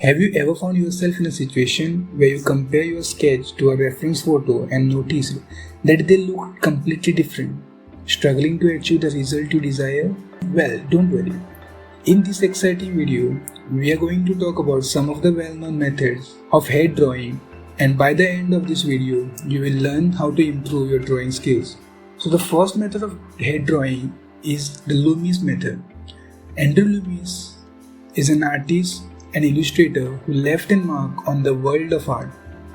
Have you ever found yourself in a situation where you compare your sketch to a reference photo and noticed that they look completely different, struggling to achieve the result you desire? Well, don't worry. In this exciting video, we are going to talk about some of the well-known methods of head drawing, and by the end of this video, you will learn how to improve your drawing skills. So the first method of head drawing is the Loomis method. Andrew Loomis is an artist and illustrator who left a mark on the world of art.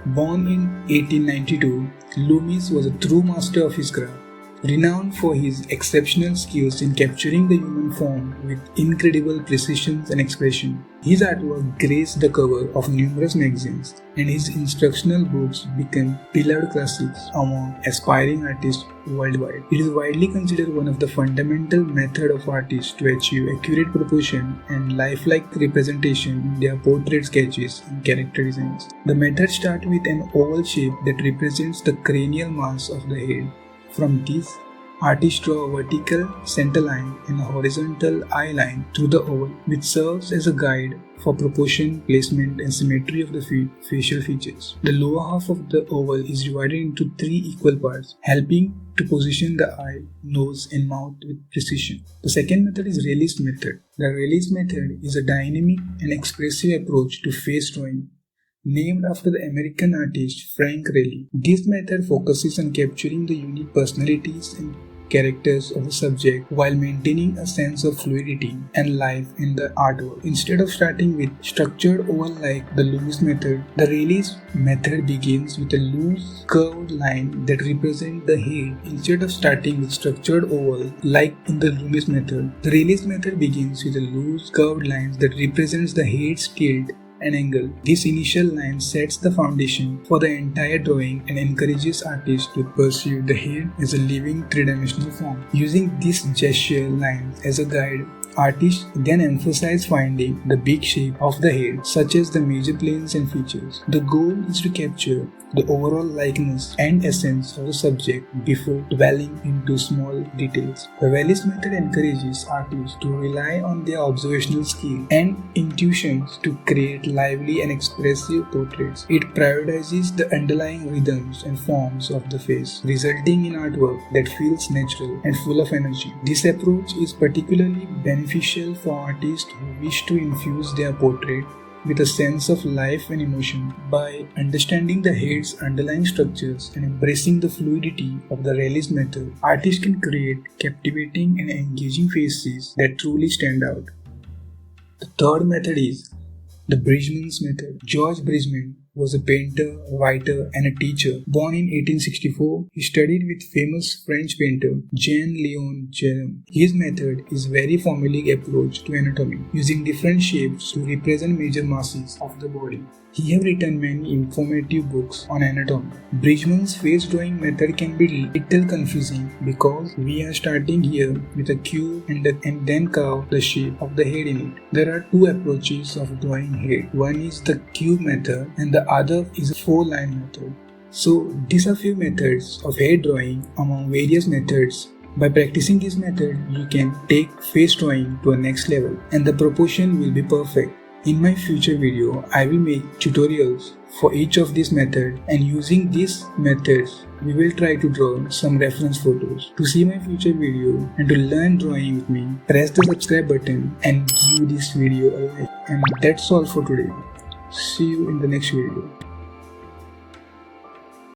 Born in 1892, Loomis was a true master of his craft, renowned for his exceptional skills in capturing the human form with incredible precision and expression. His artwork graced the cover of numerous magazines, and his instructional books became beloved classics among aspiring artists worldwide. It is widely considered one of the fundamental methods of artists to achieve accurate proportion and lifelike representation in their portrait sketches and character designs. The method starts with an oval shape that represents the cranial mass of the head. From this, artists draw a vertical center line and a horizontal eye line through the oval, which serves as a guide for proportion, placement, and symmetry of the facial features. The lower half of the oval is divided into 3 equal parts, helping to position the eye, nose, and mouth with precision. The second method is realist method. The realist method is a dynamic and expressive approach to face drawing, named after the American artist Frank Rayleigh. This method focuses on capturing the unique personalities and characters of the subject while maintaining a sense of fluidity and life in the artwork. Instead of starting with structured oval like the Loomis method, the Rayleigh method begins with a loose curved line that represents the head. Instead of starting with structured oval like in the Loomis method, the Rayleigh method begins with a loose curved line that represents the head's tilt and angle. This initial line sets the foundation for the entire drawing and encourages artists to perceive the head as a living three-dimensional form. Using this gesture line as a guide, artists then emphasize finding the big shape of the head, such as the major planes and features. The goal is to capture the overall likeness and essence of the subject before dwelling into small details. The Realist method encourages artists to rely on their observational skill and intuitions to create lively and expressive portraits. It prioritizes the underlying rhythms and forms of the face, resulting in artwork that feels natural and full of energy. This approach is particularly beneficial for artists who wish to infuse their portrait with a sense of life and emotion. By understanding the head's underlying structures and embracing the fluidity of the realist method, artists can create captivating and engaging faces that truly stand out. The third method is the Bridgman's method. George Bridgman was a painter, writer, and a teacher. Born in 1864, he studied with famous French painter Jean-Léon Gérôme. His method is very formulaic approach to anatomy, using different shapes to represent major masses of the body. He has written many informative books on anatomy. Bridgman's face drawing method can be little confusing because we are starting here with a cube and then carve the shape of the head in it. There are 2 approaches of drawing head. One is the cube method and the other is a 4-line method. So these are few methods of head drawing among various methods. By practicing this method, you can take face drawing to a next level and the proportion will be perfect. In my future video, I will make tutorials for each of these methods, and using these methods, we will try to draw some reference photos. To see my future video and to learn drawing with me, press the subscribe button and give this video a like. And that's all for today. See you in the next video.